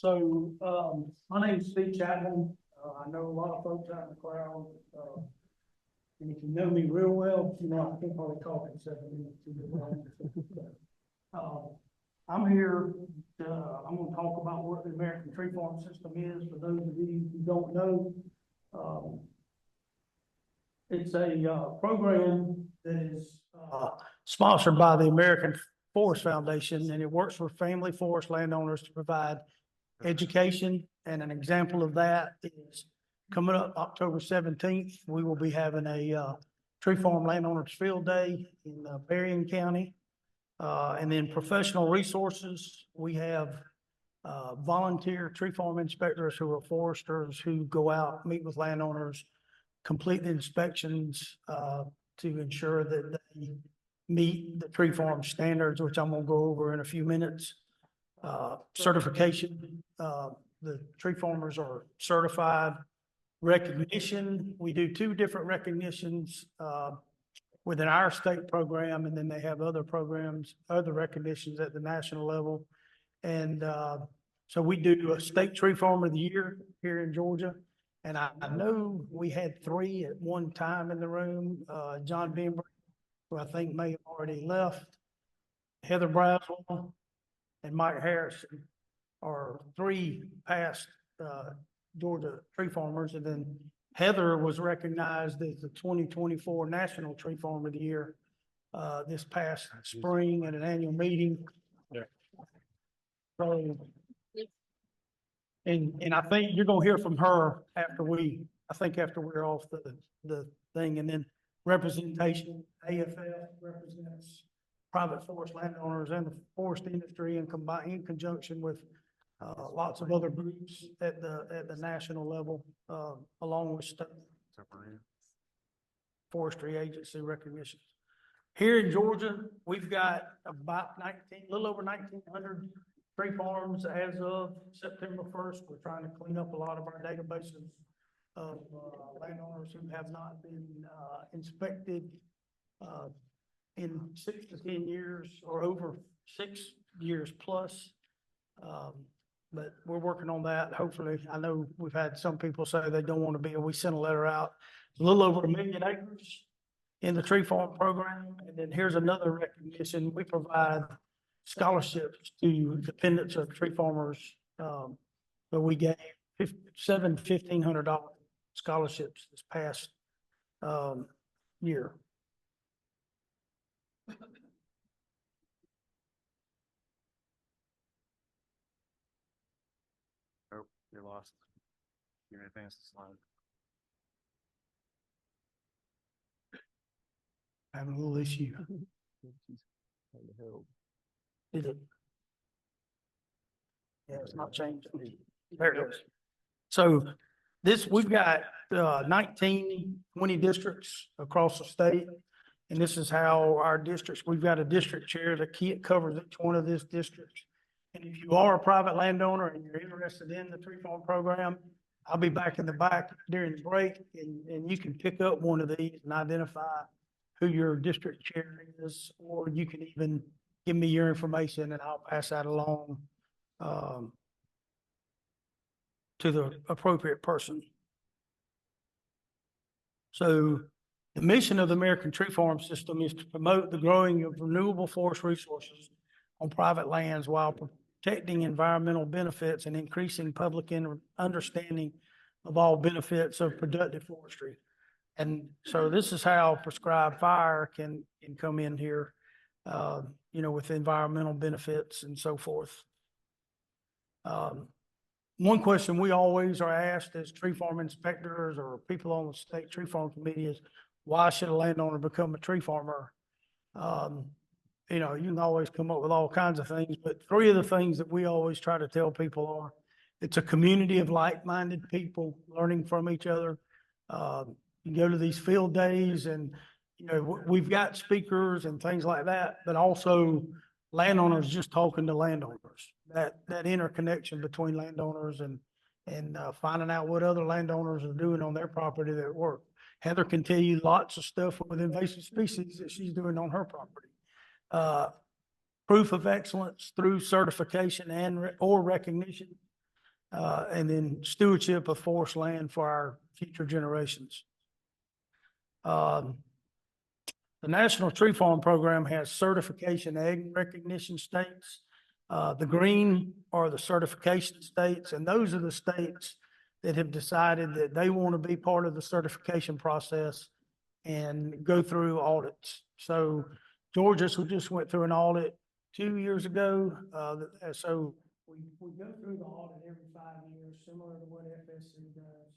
My name is Steve Chapman. I know a lot of folks out in the crowd. And if you know me real well, you know I can't probably talk in 7 minutes to get long. I'm here, I'm gonna talk about what the American Tree Farm System is, for those of you who don't know. It's a program that is sponsored by the American Forest Foundation, and it works with family forest landowners to provide education. And an example of that is coming up October 17th, we will be having a tree farm landowners field day in Berrien County. And then professional resources, we have volunteer tree farm inspectors who are foresters who go out, meet with landowners, complete the inspections to ensure that they meet the tree farm standards, which I'm gonna go over in a few minutes. Certification, the tree farmers are certified. Recognition, we do 2 different recognitions within our state program, and then they have other programs, other recognitions at the national level. And so we do a state tree farmer of the year here in Georgia. And I know we had 3 at one time in the room. John Bembry, who I think may have already left, Heather Braswell, and Mike Harrison are 3 past Georgia tree farmers. And then Heather was recognized as the 2024 National Tree Farmer of the Year this past spring at an annual meeting. Yeah. So, and I think you're gonna hear from her after after we're off the thing. And then representation, IFAS represents private forest landowners and the forest industry, and combine in conjunction with lots of other groups at the national level, along with state forestry agency recognitions. Here in Georgia, we've got about a little over 1,900 tree farms as of September 1st. We're trying to clean up a lot of our databases of landowners who have not been inspected in 6 to 10 years or over 6 years plus. But we're working on that. Hopefully, I know we've had some people say they don't want to be, we sent a letter out. A little over 1 million acres in the tree farm program. And then here's another recognition. We provide scholarships to dependents of tree farmers. But we gave $1,500 scholarships this past year. Oh, you're lost. You're gonna advance the slide. Having a little issue. Is it? Yeah, it's not changing. There it is. So we've got 19, 20 districts across the state. And this is how our districts, we've got a district chair that covers each one of these districts. And if you are a private landowner and you're interested in the tree farm program, I'll be back in the back during the break, and you can pick up one of these and identify who your district chair is, or you can even give me your information and I'll pass that along to the appropriate person. So the mission of the American Tree Farm System is to promote the growing of renewable forest resources on private lands while protecting environmental benefits and increasing public understanding of all benefits of productive forestry. And so this is how prescribed fire can come in here, with environmental benefits and so forth. One question we always are asked as tree farm inspectors or people on the state tree farm committee is, why should a landowner become a tree farmer? You can always come up with all kinds of things, but 3 of the things that we always try to tell people are, it's a community of like-minded people learning from each other. You go to these field days and, we've got speakers and things like that, but also landowners just talking to landowners, that interconnection between landowners and finding out what other landowners are doing on their property that work. Heather can tell you lots of stuff with invasive species that she's doing on her property. Proof of excellence through certification or recognition. and then stewardship of forest land for our future generations. The National Tree Farm Program has certification and recognition states. The green are the certification states, and those are the states that have decided that they want to be part of the certification process and go through audits. So Georgia just went through an audit 2 years ago. So we go through the audit every 5 years, similar to what FSC does,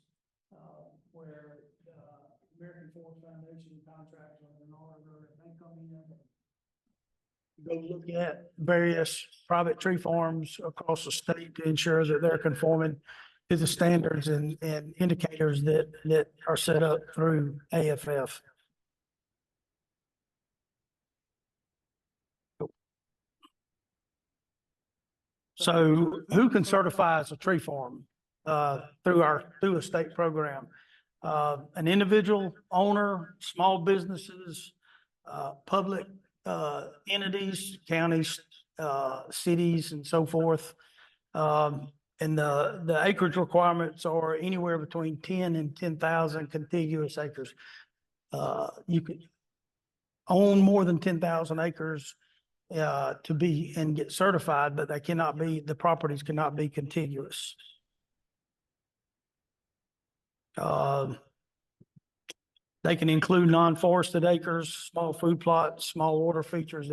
where the American Forest Foundation contracts with an auditor, and they come in and go look at various private tree farms across the state to ensure that they're conforming to the standards and indicators that are set up through AFF. So who can certify as a tree farm through a state program? An individual owner, small businesses, public entities, counties, cities, and so forth. And the acreage requirements are anywhere between 10 and 10,000 contiguous acres. You could own more than 10,000 acres to be and get certified, but the properties cannot be contiguous. They can include non-forested acres, small food plots, small water features,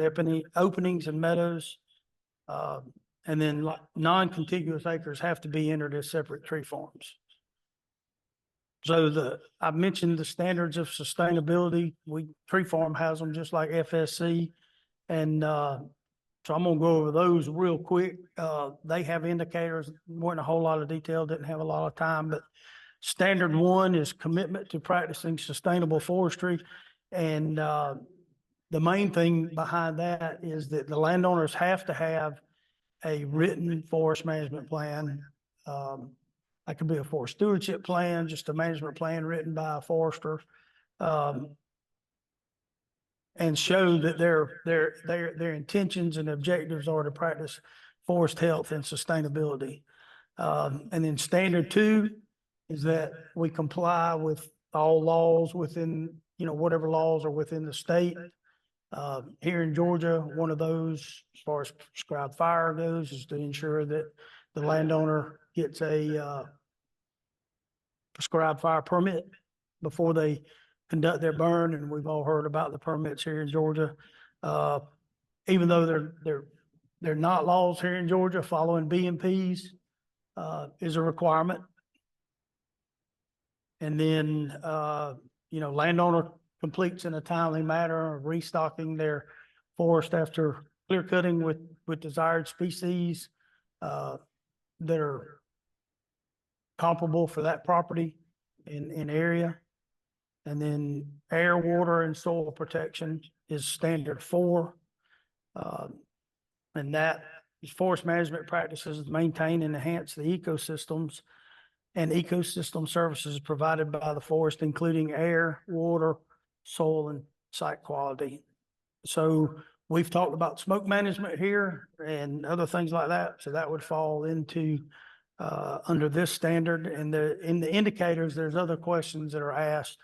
openings and meadows. And then non-contiguous acres have to be entered as separate tree farms. So I mentioned the standards of sustainability. Tree farm has them just like FSC. And so I'm gonna go over those real quick. They have indicators, weren't a whole lot of detail, didn't have a lot of time, but standard 1 is commitment to practicing sustainable forestry. And the main thing behind that is that the landowners have to have a written forest management plan. That could be a forest stewardship plan, just a management plan written by a forester. And show that their intentions and objectives are to practice forest health and sustainability. And then standard 2 is that we comply with all laws within, whatever laws are within the state. Here in Georgia, one of those, as far as prescribed fire goes, is to ensure that the landowner gets a prescribed fire permit before they conduct their burn, and we've all heard about the permits here in Georgia. Even though they're not laws here in Georgia, following BMPs is a requirement. And then, landowner completes in a timely manner of restocking their forest after clear cutting with desired species that are comparable for that property in area. And then air, water, and soil protection is standard 4. And that is forest management practices to maintain and enhance the ecosystems and ecosystem services provided by the forest, including air, water, soil, and site quality. So we've talked about smoke management here and other things like that. So that would fall into under this standard. And in the indicators, there's other questions that are asked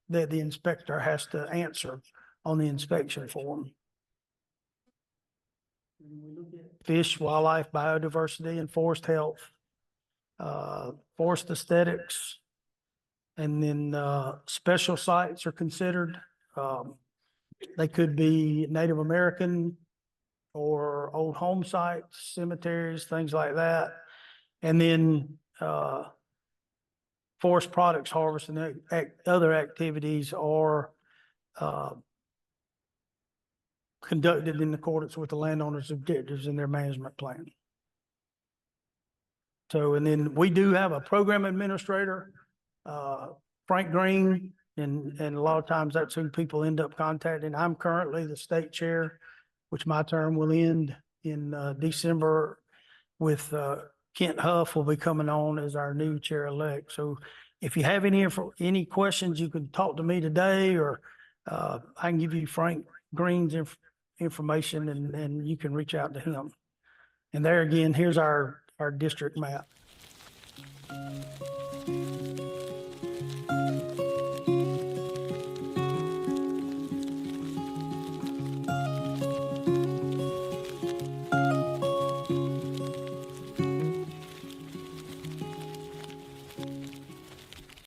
that the inspector has to answer on the inspection form. When we look at fish, wildlife, biodiversity, and forest health, forest aesthetics, and then special sites are considered. They could be Native American or old home sites, cemeteries, things like that. And then forest products harvest and other activities are conducted in accordance with the landowner's objectives in their management plan. So, and then we do have a program administrator, Frank Green, and a lot of times that's who people end up contacting. I'm currently the state chair, which my term will end in December with Kent Huff will be coming on as our new chair-elect. So if you have any questions, you can talk to me today, or I can give you Frank Green's information, and you can reach out to him. And there again, here's our district map. Thank you.